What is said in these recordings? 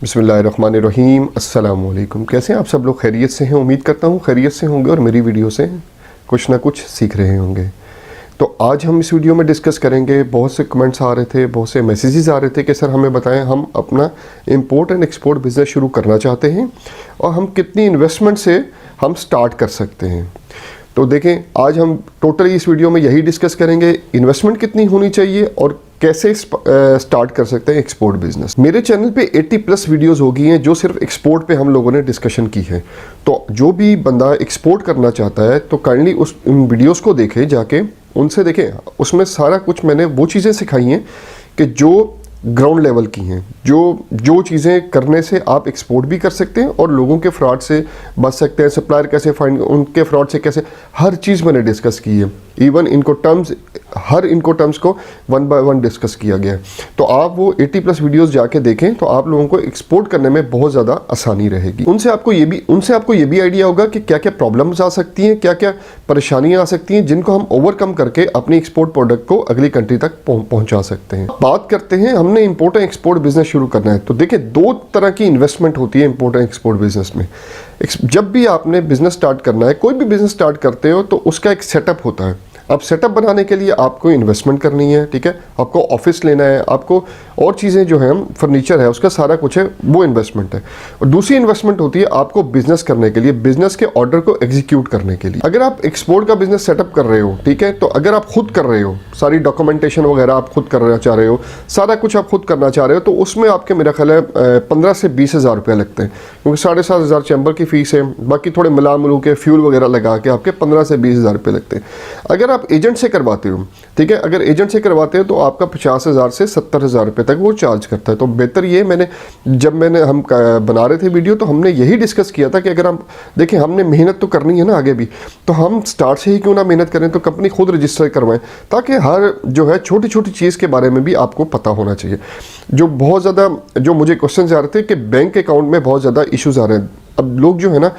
बिस्मिल्लाहिर्रहमानिर्रहीम। अस्सलाम वालेकुम। कैसे हैं आप सब लोग? खैरियत से हैं? उम्मीद करता हूँ खैरियत से होंगे और मेरी वीडियो से कुछ ना कुछ सीख रहे होंगे। तो आज हम इस वीडियो में डिस्कस करेंगे। बहुत से कमेंट्स आ रहे थे, बहुत से मैसेजेस आ रहे थे कि सर हमें बताएं, हम अपना इंपोर्ट एंड एक्सपोर्ट बिज़नेस शुरू करना चाहते हैं और हम कितनी इन्वेस्टमेंट से हम स्टार्ट कर सकते हैं। तो देखें, आज हम टोटली इस वीडियो में यही डिस्कस करेंगे, इन्वेस्टमेंट कितनी होनी चाहिए और कैसे स्टार्ट कर सकते हैं एक्सपोर्ट बिजनेस। मेरे चैनल पे 80+ वीडियोस होगी हैं जो सिर्फ एक्सपोर्ट पे हम लोगों ने डिस्कशन की है। तो जो भी बंदा एक्सपोर्ट करना चाहता है तो काइंडली उन वीडियोस को देखें, जाके उनसे देखें। उसमें सारा कुछ मैंने वो चीज़ें सिखाई हैं कि जो ग्राउंड लेवल की हैं, जो चीज़ें करने से आप एक्सपोर्ट भी कर सकते हैं और लोगों के फ्रॉड से बच सकते हैं। सप्लायर कैसे फाइंड, उनके फ्रॉड से कैसे, हर चीज़ मैंने डिस्कस की है। इवन इनको टर्म्स को 1 बाय 1 डिस्कस किया गया है। तो आप वो 80+ वीडियोस जाके देखें तो आप लोगों को एक्सपोर्ट करने में बहुत ज़्यादा आसानी रहेगी। उनसे आपको ये भी आइडिया होगा कि क्या क्या प्रॉब्लम्स आ सकती हैं, क्या क्या परेशानियां आ सकती हैं, जिनको हम ओवरकम करके अपनी एक्सपोर्ट प्रोडक्ट को अगली कंट्री तक पहुंचा सकते हैं। बात करते हैं, हमने इंपोर्ट एंड एक्सपोर्ट बिजनेस शुरू करना है तो देखिए 2 तरह की इन्वेस्टमेंट होती है इंपोर्ट एंड एक्सपोर्ट बिजनेस में। जब भी आपने बिजनेस स्टार्ट करना है, कोई भी बिजनेस स्टार्ट करते हो तो उसका एक सेटअप होता है। अब सेटअप बनाने के लिए आपको इन्वेस्टमेंट करनी है, ठीक है। आपको ऑफिस लेना है, आपको और चीज़ें जो है, फर्नीचर है, उसका सारा कुछ है, वो इन्वेस्टमेंट है। और दूसरी इन्वेस्टमेंट होती है आपको बिजनेस करने के लिए, बिजनेस के ऑर्डर को एग्जीक्यूट करने के लिए। अगर आप एक्सपोर्ट का बिजनेस सेटअप कर रहे हो, ठीक है, तो अगर आप खुद कर रहे हो, सारी डॉक्यूमेंटेशन वगैरह आप खुद करना चाह रहे हो, सारा कुछ आप खुद करना चाह रहे हो, तो उसमें आपके मेरा ख्याल है 15 से 20 हज़ार रुपये लगते हैं, क्योंकि 7,500 चैम्बर की फीस है, बाकी थोड़े मिला के फ्यूल वगैरह लगा के आपके 15 से 20 हज़ार रुपये लगते हैं। अगर आप एजेंट से करवाते हो, ठीक है, अगर एजेंट से करवाते हो तो आपका 50,000 से 70,000 रुपये तक वो चार्ज करता है। तो बेहतर ये, जब हम बना रहे थे वीडियो तो हमने यही डिस्कस किया था कि अगर हम देखें, हमने मेहनत तो करनी है ना आगे भी, तो हम स्टार्ट से ही क्यों ना मेहनत करें, तो कंपनी खुद रजिस्टर करवाएं, ताकि हर जो है छोटी छोटी चीज़ के बारे में भी आपको पता होना चाहिए। जो बहुत ज़्यादा जो मुझे क्वेश्चन आ रहे थे कि बैंक अकाउंट में बहुत ज़्यादा इश्यूज़ आ रहे हैं। अब लोग जो है ना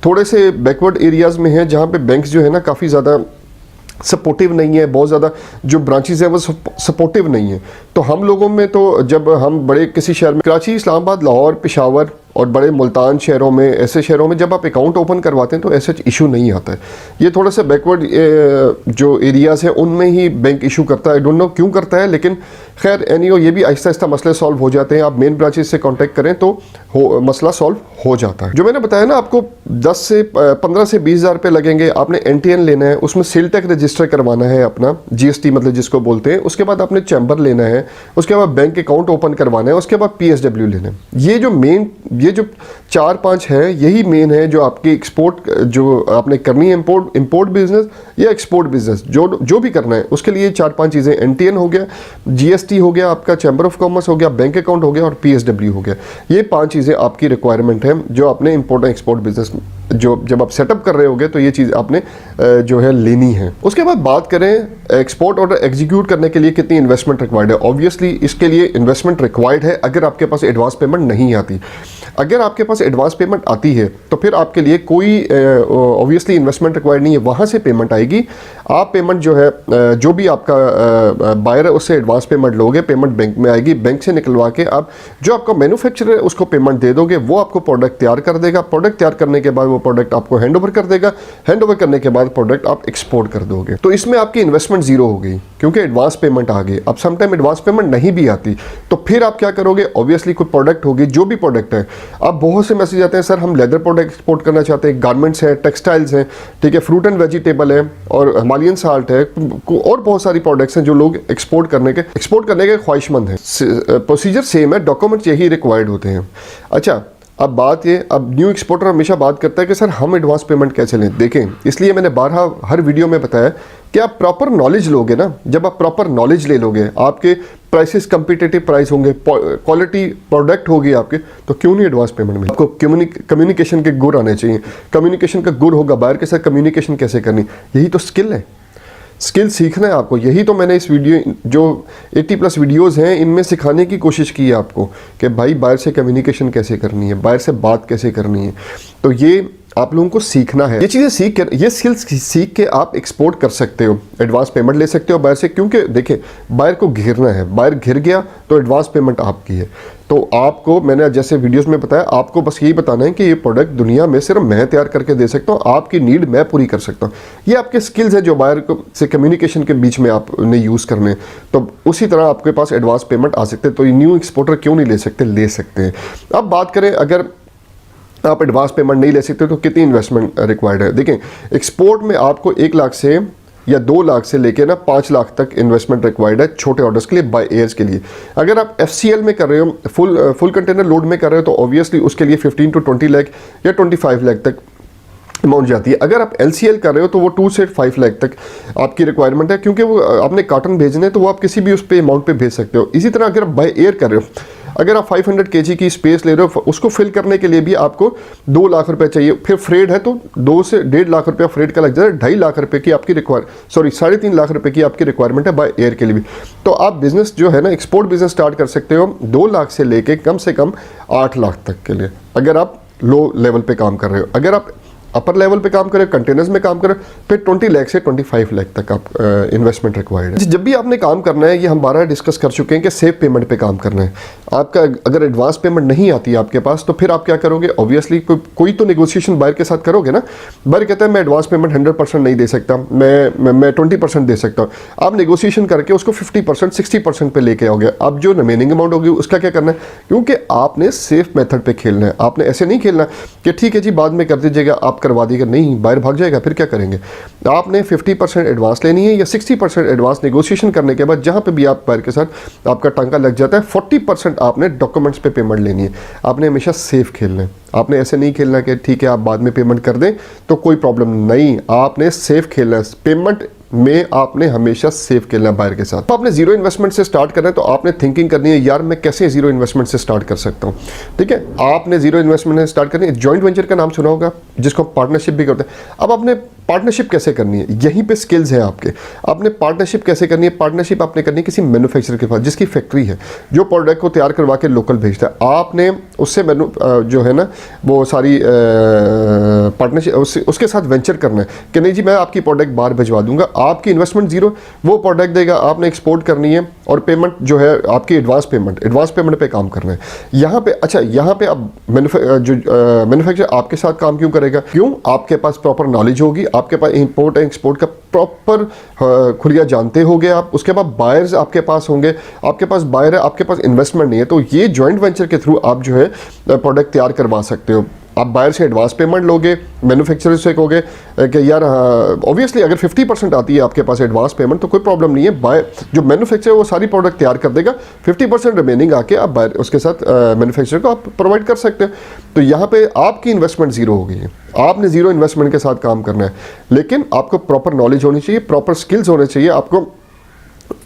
थोड़े से बैकवर्ड एरियाज़ में हैं, जहाँ पे बैंक्स जो है ना काफ़ी ज़्यादा सपोर्टिव नहीं है, बहुत ज़्यादा जो ब्रांचेज है वो सपोर्टिव नहीं है। तो हम लोगों में तो जब हम बड़े किसी शहर में, कराची, इस्लामाबाद, लाहौर, पेशावर और बड़े मुल्तान शहरों में, ऐसे शहरों में जब आप अकाउंट ओपन करवाते हैं तो ऐसे इशू नहीं आता है। ये थोड़ा सा बैकवर्ड जो एरियाज़ हैं उनमें ही बैंक इशू करता है। आई डोंट नो क्यों करता है, लेकिन खैर एनीहो ये भी आहिस्ता आहिस्ता मसले सॉल्व हो जाते हैं। आप मेन ब्रांचेस से कांटेक्ट करें तो मसला सॉल्व हो जाता है। जो मैंने बताया ना, आपको 15 से 20 हज़ार रुपये लगेंगे। आपने NTN लेना है, उसमें सेल टैक्स रजिस्टर करवाना है अपना, GST मतलब जिसको बोलते हैं। उसके बाद आपने चैम्बर लेना है, उसके बाद बैंक अकाउंट ओपन करवाना है, उसके बाद PSW लेना है। ये जो 4-5 है, यही मेन है जो आपकी एक्सपोर्ट जो आपने करनी है, इंपोर्ट बिजनेस या एक्सपोर्ट बिजनेस जो भी करना है, उसके लिए 4-5 चीज़ें, NTN हो गया, GST हो गया, आपका चैम्बर ऑफ कॉमर्स हो गया, बैंक अकाउंट हो गया और PSW हो गया। ये 5 चीज़ें आपकी रिक्वायरमेंट है जो आपने इंपोर्ट एंड एक्सपोर्ट बिजनेस जब आप सेटअप कर रहे होगे तो ये चीज़ आपने जो है लेनी है। उसके बाद बात करें एक्सपोर्ट ऑर्डर एग्जीक्यूट करने के लिए कितनी इन्वेस्टमेंट रिक्वायर्ड है। ऑब्वियसली इसके लिए इन्वेस्टमेंट रिक्वायर्ड है अगर आपके पास एडवांस पेमेंट नहीं आती। अगर आपके पास एडवांस पेमेंट आती है तो फिर आपके लिए कोई ऑब्वियसली इन्वेस्टमेंट रिक्वायर्ड नहीं है, वहाँ से पेमेंट आएगी। आप पेमेंट जो है, जो भी आपका बायर है उससे एडवांस पेमेंट लोगे, पेमेंट बैंक में आएगी, बैंक से निकलवा के आप जो आपका मैन्युफैक्चरर है उसको पेमेंट दे दोगे, वो आपको प्रोडक्ट तैयार कर देगा। प्रोडक्ट तैयार करने के बाद वो प्रोडक्ट आपको हैंड ओवर कर देगा, हैंड ओवर करने के बाद प्रोडक्ट आप एक्सपोर्ट कर दोगे। तो इसमें आपकी इन्वेस्टमेंट जीरो हो गई क्योंकि एडवांस पेमेंट आ गई। अब समटाइम एडवांस पेमेंट नहीं भी आती तो फिर आप क्या करोगे, ऑब्वियसली कोई प्रोडक्ट होगी, जो भी प्रोडक्ट है। अब बहुत से मैसेज आते हैं, सर हम लेदर प्रोडक्ट एक्सपोर्ट करना चाहते हैं, गारमेंट्स है, टेक्सटाइल्स हैं, ठीक है, फ्रूट एंड वेजिटेबल है और हिमालयन साल्ट है, और बहुत सारी प्रोडक्ट्स हैं जो लोग एक्सपोर्ट करने के ख्वाहिशमंद हैं। प्रोसीजर सेम है, डॉक्यूमेंट्स यही रिक्वायर्ड होते हैं। अच्छा, अब न्यू एक्सपोर्टर हमेशा बात करता है कि सर हम एडवांस पेमेंट कैसे लें। देखें, इसलिए मैंने हर वीडियो में बताया कि आप प्रॉपर नॉलेज लोगे ना, जब आप प्रॉपर नॉलेज ले लोगे, आपके प्राइसेस कंपिटिटिव प्राइस होंगे, क्वालिटी प्रोडक्ट होगी आपके, तो क्यों नहीं एडवांस पेमेंट में। आपको कम्युनिकेशन के गुर आने चाहिए। कम्युनिकेशन का गुर होगा, बायर के साथ कम्युनिकेशन कैसे करनी, यही तो स्किल है। स्किल सीखना है आपको। यही तो मैंने इस वीडियो जो 80+ वीडियोस हैं इनमें सिखाने की कोशिश की है आपको कि भाई बायर से कम्युनिकेशन कैसे करनी है, बायर से बात कैसे करनी है। तो ये आप लोगों को सीखना है। ये चीज़ें सीख कर, ये स्किल्स सीख के आप एक्सपोर्ट कर सकते हो, एडवांस पेमेंट ले सकते हो बायर से, क्योंकि देखिए बायर को घेरना है, बायर घिर गया तो एडवांस पेमेंट आपकी है। तो आपको मैंने जैसे वीडियोस में बताया, आपको बस यही बताना है कि ये प्रोडक्ट दुनिया में सिर्फ मैं तैयार करके दे सकता हूँ, आपकी नीड मैं पूरी कर सकता हूँ। ये आपके स्किल्स है जो बायर को से कम्युनिकेशन के बीच में आपने यूज़ करने हैं। तो उसी तरह आपके पास एडवांस पेमेंट आ सकते हैं। तो ये न्यू एक्सपोर्टर क्यों नहीं ले सकते? ले सकते हैं। अब बात करें, अगर आप एडवांस पेमेंट नहीं ले सकते तो कितनी इन्वेस्टमेंट रिक्वायर्ड है? देखें, एक्सपोर्ट में आपको 1 लाख से या 2 लाख से लेके ना 5 लाख तक इन्वेस्टमेंट रिक्वायर्ड है छोटे ऑर्डर्स के लिए, बाय एयर्स के लिए। अगर आप FCL में कर रहे हो, फुल कंटेनर लोड में कर रहे हो, तो ऑब्वियसली उसके लिए 15 to 20 लाख या 25 लाख तक अमाउंट जाती है। अगर आप LCL कर रहे हो तो वो 2 से 5 लाख तक आपकी रिक्वायरमेंट है, क्योंकि वो आपने कार्टन भेजने हैं तो वो आप किसी भी उस पे अमाउंट पे भेज सकते हो। इसी तरह अगर आप बाय एयर कर रहे हो, अगर आप 500 kg की स्पेस ले रहे हो, उसको फिल करने के लिए भी आपको 2 लाख रुपए चाहिए। फिर फ्रेड है तो 2 से 1.5 लाख रुपया फ्रेड का लग जाए, 2.5 लाख रुपए की आपकी 3.5 लाख रुपए की आपकी रिक्वायरमेंट है बाय एयर के लिए भी। तो आप बिजनेस जो है ना, एक्सपोर्ट बिजनेस स्टार्ट कर सकते हो 2 लाख से लेके कम से कम 8 लाख तक के लिए, अगर आप लो लेवल पे काम कर रहे हो। अगर आप अपर लेवल पे काम करें, कंटेनर्स में काम करें, फिर 20 लाख से 25 लाख तक आप इन्वेस्टमेंट रिक्वायर्ड है। जब भी आपने काम करना है, ये हम 12 डिस्कस कर चुके हैं कि सेफ पेमेंट पे काम करना है। आपका अगर एडवांस पेमेंट नहीं आती है आपके पास, तो फिर आप क्या करोगे? ऑब्वियसली कोई तो नेगोशिएशन बायर के साथ करोगे ना। बायर कहता है मैं एडवांस पेमेंट 100% नहीं दे सकता, मैं 20% दे सकता हूँ। आप नेगोशिएशन करके उसको 50% 60% पे लेके आओगे। अब जो रिमेनिंग अमाउंट होगी उसका क्या करना है? क्योंकि आपने सेफ मेथड पे खेलना है। आपने ऐसे नहीं खेलना कि ठीक है जी बाद में कर दीजिएगा, आप करवा दीजिएगा, नहीं, बाहर भाग जाएगा, फिर क्या करेंगे? आपने 50% एडवांस लेनी है या 60% एडवांस नेगोशिएशन करने के बाद जहां पे भी आप बायर के साथ आपका टांका लग जाता है, 40% आपने डॉक्यूमेंट्स पे पेमेंट लेनी है। आपने हमेशा सेफ खेलना है। आपने ऐसे नहीं खेलना कि ठीक है आप बाद में पेमेंट कर दें तो कोई प्रॉब्लम नहीं, आपने सेफ खेलना है। पेमेंट में आपने हमेशा सेफ खेलना बायर के साथ। तो आपने जीरो इन्वेस्टमेंट से स्टार्ट करना है, तो आपने थिंकिंग करनी है, यार मैं कैसे जीरो इन्वेस्टमेंट से स्टार्ट कर सकता हूँ। ठीक है, आपने जीरो इन्वेस्टमेंट से स्टार्ट करनी है। जॉइंट वेंचर का नाम सुना होगा, जिसको पार्टनरशिप भी करते हैं। अब आपने पार्टनरशिप कैसे करनी है, यहीं पे स्किल्स हैं आपके। आपने पार्टनरशिप कैसे करनी है? पार्टनरशिप आपने करनी है किसी मैन्युफैक्चरर के पास, जिसकी फैक्ट्री है, जो प्रोडक्ट को तैयार करवा के लोकल भेजता है। आपने उससे जो है ना वो सारी पार्टनरशिप उसके साथ वेंचर करना है कि नहीं जी मैं आपकी प्रोडक्ट बाहर भिजवा दूंगा, आपकी इन्वेस्टमेंट जीरो, वो प्रोडक्ट देगा, आपने एक्सपोर्ट करनी है और पेमेंट जो है आपकी एडवांस पेमेंट पे काम करना है। यहाँ पे अच्छा, यहाँ पे अब मैन्युफैक्चरर आपके साथ काम क्यों करेगा? क्यों? आपके पास प्रॉपर नॉलेज होगी, आपके पास इंपोर्ट एंड एक्सपोर्ट का प्रॉपर खुलिया जानते होगे आप। उसके बाद बायर्स आपके पास होंगे, आपके पास बायर है, आपके पास इन्वेस्टमेंट नहीं है, तो ये जॉइंट वेंचर के थ्रू आप जो है प्रोडक्ट तैयार करवा सकते हो। आप बायर से एडवांस पेमेंट लोगे, मैन्युफैक्चरर से कहोगे कि यार ऑब्वियसली अगर 50% आती है आपके पास एडवांस पेमेंट तो कोई प्रॉब्लम नहीं है, बायर जो मैन्युफैक्चरर वो सारी प्रोडक्ट तैयार कर देगा, 50% रिमेनिंग आके आप बायर उसके साथ मैन्युफैक्चरर को आप प्रोवाइड कर सकते हो। तो यहाँ पे आपकी इन्वेस्टमेंट जीरो हो गई है। आपने जीरो इन्वेस्टमेंट के साथ काम करना है, लेकिन आपको प्रॉपर नॉलेज होनी चाहिए, प्रॉपर स्किल्स होने चाहिए। आपको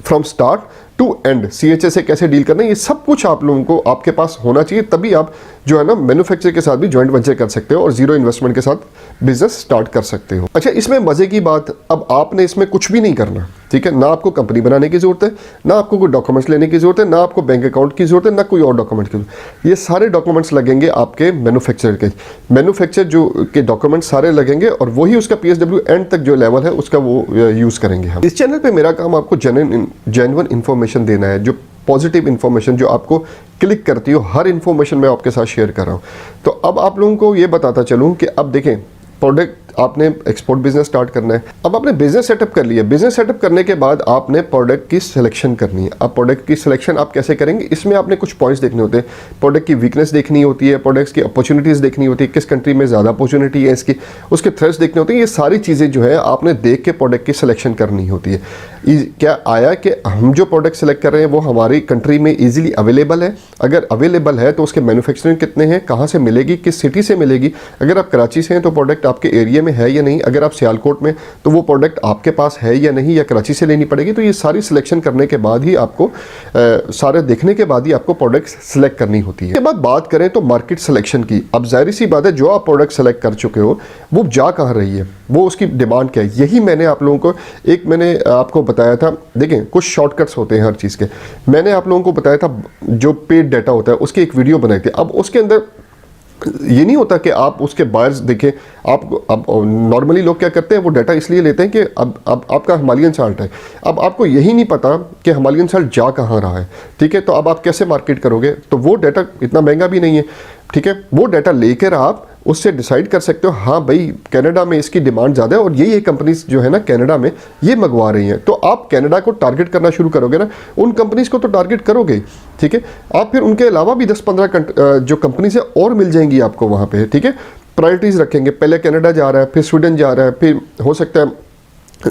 from start to end CHA से कैसे डील करना है, ये सब कुछ आप लोगों को आपके पास होना चाहिए, तभी आप जो है ना मैन्युफैक्चरर के साथ भी जॉइंट वेंचर कर सकते हो और जीरो इन्वेस्टमेंट के साथ बिजनेस स्टार्ट कर सकते हो। अच्छा, इसमें मजे की बात, अब आपने इसमें कुछ भी नहीं करना, ठीक है, ना आपको कंपनी बनाने की जरूरत है, ना आपको कोई डॉक्यूमेंट्स लेने की जरूरत है, ना आपको बैंक अकाउंट की जरूरत है, ना कोई और डॉक्यूमेंट की जरूरत। ये सारे डॉक्यूमेंट्स लगेंगे आपके मैन्युफैक्चरर के, मैन्युफैक्चरर जो के डॉक्यूमेंट्स सारे लगेंगे और वही उसका PSW एंड तक जो लेवल है उसका वो यूज करेंगे हम। इस चैनल पे मेरा काम आपको जेन्युइन इन्फॉर्मेशन देना है, जो पॉजिटिव इन्फॉर्मेशन जो आपको क्लिक करती हो, हर इन्फॉर्मेशन मैं आपके साथ शेयर कर रहा हूँ। तो अब आप लोगों को ये बताता चलूँ कि अब देखें, प्रोडक्ट आपने एक्सपोर्ट बिजनेस स्टार्ट करना है। अब आपने बिजनेस सेटअप कर लिया, बिजनेस सेटअप करने के बाद आपने प्रोडक्ट की सिलेक्शन करनी है। अब प्रोडक्ट की सिलेक्शन आप कैसे करेंगे, इसमें आपने कुछ पॉइंट्स देखने होते हैं। प्रोडक्ट की वीकनेस देखनी होती है, प्रोडक्ट्स की अपॉर्चुनिटीज़ देखनी होती है, किस कंट्री में ज़्यादा अपॉर्चुनिटी है इसकी, उसके थ्रेट्स देखने होते हैं। ये सारी चीज़ें जो है आपने देख के प्रोडक्ट की सिलेक्शन करनी होती है। क्या आया कि हम जो प्रोडक्ट सेलेक्ट कर रहे हैं वो हमारी कंट्री में ईजिली अवेलेबल है, अगर अवेलेबल है तो उसके मैन्युफैक्चरिंग कितने हैं, कहाँ से मिलेगी, किस सिटी से मिलेगी। अगर आप कराची से हैं तो प्रोडक्ट आपके एरिया में है या नहीं, अगर आप सियालकोट में तो वो प्रोडक्ट आपके पास है या नहीं, या कराची से लेनी पड़ेगी। तो ये सारी सिलेक्शन करने के बाद ही आपको सारे देखने के बाद ही आपको प्रोडक्ट सेलेक्ट करनी होती है। इसके बाद बात करें तो मार्केट सिलेक्शन की। अब जाहिर सी बात है, जो आप प्रोडक्ट सेलेक्ट कर चुके हो वो जा कहाँ रही है, वो उसकी डिमांड क्या है, यही मैंने आप लोगों को मैंने आपको बताया था। देखें, कुछ शॉर्टकट्स होते हैं हर चीज़ के। मैंने आप लोगों को बताया था जो पेड डाटा होता है उसकी एक वीडियो बनाई थी। अब उसके अंदर ये नहीं होता कि आप उसके बायर्स देखें। आप अब नॉर्मली लोग क्या करते हैं, वो डाटा इसलिए लेते हैं कि अब आपका हिमालयन साल्ट है, अब आपको यही नहीं पता कि हिमालयन साल्ट जा कहाँ रहा है, ठीक है। तो अब आप कैसे मार्केट करोगे, तो वो डाटा इतना महंगा भी नहीं है, ठीक है। वो डाटा लेकर आप उससे डिसाइड कर सकते हो, हाँ भाई कनाडा में इसकी डिमांड ज़्यादा है और ये कंपनीज जो है ना कनाडा में ये मंगवा रही हैं, तो आप कनाडा को टारगेट करना शुरू करोगे ना, उन कंपनीज को तो टारगेट करोगे, ठीक है। आप फिर उनके अलावा भी 10-15 जो कंपनीज है और मिल जाएंगी आपको वहाँ पे, ठीक है। प्रायोरिटीज़ रखेंगे, पहले कनाडा जा रहा है, फिर स्वीडन जा रहा है, फिर हो सकता है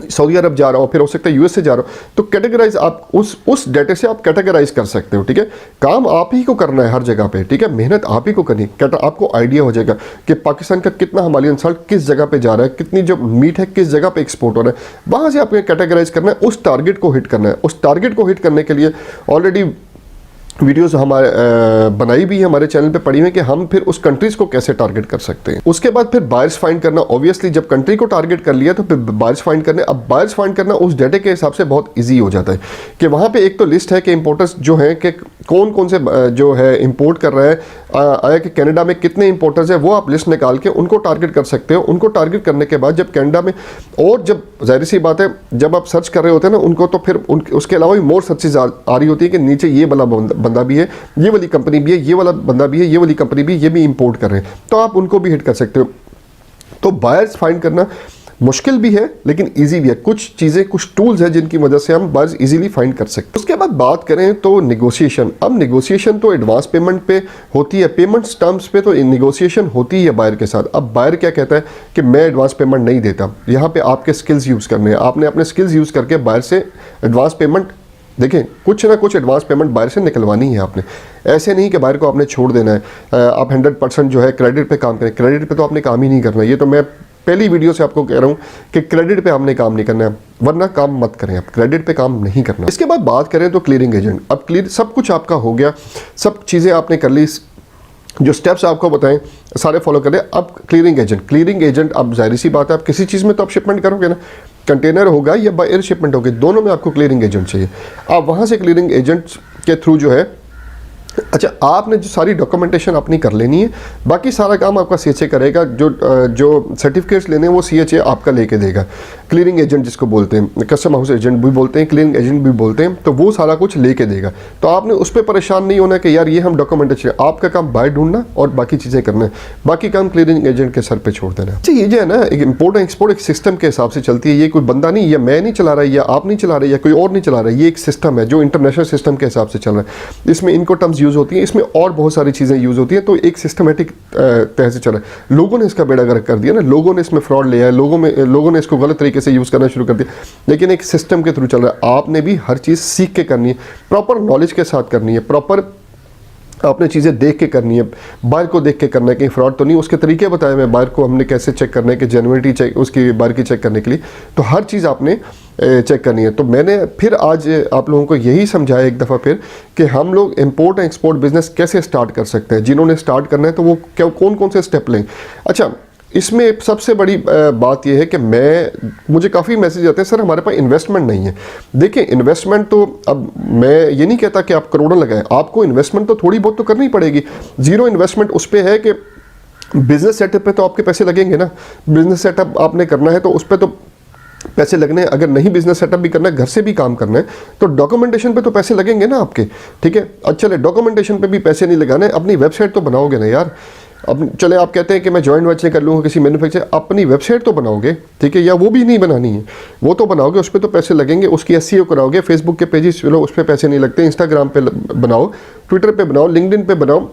सऊदी अरब जा रहा हो, फिर हो सकता है यूएस से जा रहा हो। तो कैटेगराइज आप उस डाटा से आप कैटेगराइज कर सकते हो, ठीक है। काम आप ही को करना है हर जगह पे, ठीक है। मेहनत आप ही को करनी है। आपको आइडिया हो जाएगा कि पाकिस्तान का कितना हिमालयन साल्ट किस जगह पे जा रहा है, कितनी जो मीट है किस जगह पे एक्सपोर्ट हो रहा है, वहाँ से आपको कैटेगराइज करना है, उस टारगेट को हिट करना है। उस टारगेट को हिट करने के लिए ऑलरेडी वीडियोस हमारे बनाई भी है हमारे चैनल पे पड़ी हुई है कि हम फिर उस कंट्रीज को कैसे टारगेट कर सकते हैं। उसके बाद फिर बायर्स फाइंड करना, ऑब्वियसली जब कंट्री को टारगेट कर लिया तो फिर बायर्स फाइंड करने। अब बायर्स फाइंड करना उस डाटा के हिसाब से बहुत इजी हो जाता है कि वहाँ पे एक तो लिस्ट है कि इंपोर्टर्स जो हैं कि कौन कौन से जो है इंपोर्ट कर रहा है, आया कि कनाडा में कितने इंपोर्टर्स हैं, वो आप लिस्ट निकाल के उनको टारगेट कर सकते हो। उनको टारगेट करने के बाद जब कनाडा में, और जब जाहिर सी बात है जब आप सर्च कर रहे होते हैं ना उनको, तो फिर उसके अलावा भी मोर सर्चेज आ रही होती है कि नीचे ये वाला बंदा भी है, ये वाली कंपनी भी है, ये वाला बंदा भी है, ये वाली कंपनी भी, ये भी इंपोर्ट कर रहे हैं, तो आप उनको भी हिट कर सकते हो। तो बायर्स फाइंड करना मुश्किल भी है लेकिन इजी भी है। कुछ चीज़ें, कुछ टूल्स हैं जिनकी वजह से हम बायर्स इजीली फाइंड कर सकते हैं। उसके बाद बात करें तो नेगोशिएशन। अब नेगोशिएशन तो एडवांस पेमेंट पे होती है, पेमेंट्स टर्म्स पे तो नेगोशिएशन होती है बायर के साथ। अब बायर क्या कहता है कि मैं एडवांस पेमेंट नहीं देता, यहाँ पे आपके स्किल्स यूज़ करने हैं, आपने अपने स्किल्स यूज़ करके बायर से एडवांस पेमेंट, देखें कुछ ना कुछ एडवांस पेमेंट बायर से निकलवानी है आपने। ऐसे नहीं कि बायर को आपने छोड़ देना है। आप 100% जो है क्रेडिट पे काम करें, क्रेडिट पे तो आपने काम ही नहीं करना। ये तो मैं पहली वीडियो से आपको कह रहा हूँ कि क्रेडिट पे आपने काम नहीं करना है, वरना काम मत करें, आप क्रेडिट पे काम नहीं करना। इसके बाद बात करें तो क्लियरिंग एजेंट। अब क्लियर सब कुछ आपका हो गया, सब चीज़ें आपने कर ली, जो स्टेप्स आपको बताएं सारे फॉलो करें। अब क्लियरिंग एजेंट अब जाहिर सी बात है आप किसी चीज़ में तो आप शिपमेंट करोगे ना, कंटेनर होगा या बाय एयर शिपमेंट होगी, दोनों में आपको क्लियरिंग एजेंट चाहिए। आप वहाँ से क्लियरिंग एजेंट के थ्रू जो है, अच्छा आपने जो सारी डॉक्यूमेंटेशन अपनी कर लेनी है, बाकी सारा काम आपका सीएचए करेगा। जो सर्टिफिकेट्स लेने हैं वो सीएचए आपका लेके देगा। क्लियरिंग एजेंट जिसको बोलते हैं, कस्टम हाउस एजेंट भी बोलते हैं, क्लियरिंग एजेंट भी बोलते हैं, तो वो सारा कुछ लेके देगा। तो आपने उस पर परेशान नहीं होना कि यार ये हम डॉक्यूमेंटेशन, आपका काम बाय ढूंढना और बाकी चीज़ें करना है, बाकी काम क्लियरिंग एजेंट के सर पे छोड़ देना। अच्छा ये जो है ना एक इम्पोर्ट एक्सपोर्ट एक सिस्टम के हिसाब से चलती है, ये कोई बंदा नहीं, या मैं नहीं चला रहा या आप नहीं चला रहे या कोई और नहीं चला रहा, ये एक सिस्टम है जो इंटरनेशनल सिस्टम के हिसाब से चल रहा है। इसमें इनको टर्म्स यूज़ होती है, इसमें और बहुत सारी चीज़ें यूज़ होती हैं, तो एक सिस्टमेटिक तरह से चल रहा है। लोगों ने इसका बेड़ा गर्क कर दिया ना, लोगों ने इसमें फ्रॉड लिया है, लोगों ने इसको गलत तरीके से यूज़ करना शुरू कर दिया, लेकिन एक सिस्टम के थ्रू चल रहा है। आपने भी हर चीज़ सीख के करनी है, प्रॉपर नॉलेज के साथ करनी है, प्रॉपर आपने चीज़ें देख के करनी है, बायर को देख के करना है, कहीं फ्रॉड तो नहीं। उसके तरीके बताए मैं, बायर को हमने कैसे चेक करना है कि जेन्युइनिटी चेक, उसकी बायर की चेक करने के लिए, तो हर चीज़ आपने चेक करनी है। तो मैंने फिर आज आप लोगों को यही समझाया एक दफ़ा फिर कि हम लोग इंपोर्ट एंड एक्सपोर्ट बिजनेस कैसे स्टार्ट कर सकते हैं। जिन्होंने स्टार्ट करना है तो वो क्या कौन कौन से स्टेप लें। अच्छा इसमें सबसे बड़ी बात यह है कि मुझे काफ़ी मैसेज आते हैं, सर हमारे पास इन्वेस्टमेंट नहीं है। देखिए इन्वेस्टमेंट तो, अब मैं ये नहीं कहता कि आप करोड़ों लगाएं, आपको इन्वेस्टमेंट तो थोड़ी बहुत तो करनी पड़ेगी। जीरो इन्वेस्टमेंट उस पर है कि बिजनेस सेटअप पे तो आपके पैसे लगेंगे ना, बिजनेस सेटअप आपने करना है तो उस पर तो पैसे लगने हैं। अगर नहीं बिजनेस सेटअप भी करना है, घर से भी काम करना है, तो डॉक्यूमेंटेशन पे तो पैसे लगेंगे ना आपके, ठीक है। अच्छा चले डॉक्यूमेंटेशन पे भी पैसे नहीं लगाने, अपनी वेबसाइट तो बनाओगे ना यार। अब चले आप कहते हैं कि मैं जॉइंट वेंचर कर लूँगा किसी मैन्युफैक्चर, अपनी वेबसाइट तो बनाओगे, ठीक है, या वो भी नहीं बनानी है, वो तो बनाओगे, उस पर तो पैसे लगेंगे, उसकी एसईओ कराओगे, फेसबुक के पेजेस चलो उस पर पैसे नहीं लगते, इंस्टाग्राम पे बनाओ, ट्विटर पे बनाओ, लिंक्डइन पे बनाओ,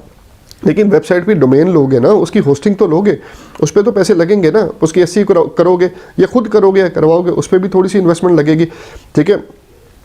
लेकिन वेबसाइट पे डोमेन लोगे ना, उसकी होस्टिंग तो लोगे, उस पर तो पैसे लगेंगे ना, उसकी एसईओ करोगे या खुद करोगे या करवाओगे, उस पर भी थोड़ी सी इन्वेस्टमेंट लगेगी, ठीक है,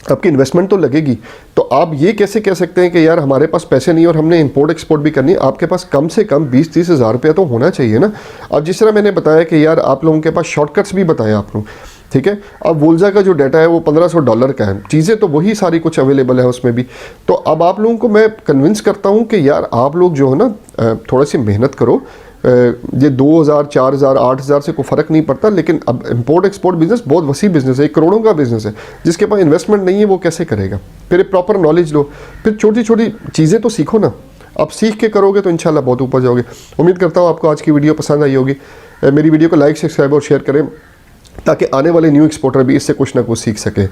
आपकी इन्वेस्टमेंट तो लगेगी। तो आप ये कैसे कह सकते हैं कि यार हमारे पास पैसे नहीं और हमने इंपोर्ट एक्सपोर्ट भी करनी है। आपके पास कम से कम 20-30 हज़ार रुपया तो होना चाहिए ना। अब जिस तरह मैंने बताया कि यार आप लोगों के पास शॉर्टकट्स भी बताया आप लोग, ठीक है। अब वोल्जा का जो डाटा है वो $1500 का है, चीज़ें तो वही सारी कुछ अवेलेबल है उसमें भी। तो अब आप लोगों को मैं कन्विंस करता हूँ कि यार आप लोग जो है ना थोड़ा सी मेहनत करो। ये 2000, 4000, 8000 से कोई फ़र्क नहीं पड़ता, लेकिन अब इंपोर्ट एक्सपोर्ट बिजनेस बहुत वसी बिजनेस है, 1 करोड़ों का बिजनेस है। जिसके पास इन्वेस्टमेंट नहीं है वो कैसे करेगा। फिर प्रॉपर नॉलेज लो, फिर छोटी छोटी चीज़ें तो सीखो ना। आप सीख के करोगे तो इंशाल्लाह बहुत ऊपर जाओगे। उम्मीद करता हूँ आपको आज की वीडियो पसंद आई होगी। मेरी वीडियो को लाइक, सब्सक्राइब और शेयर करें ताकि आने वाले न्यू एक्सपोर्टर भी इससे कुछ ना कुछ सीख सके।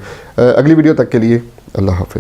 अगली वीडियो तक के लिए अल्लाह हाफिज़।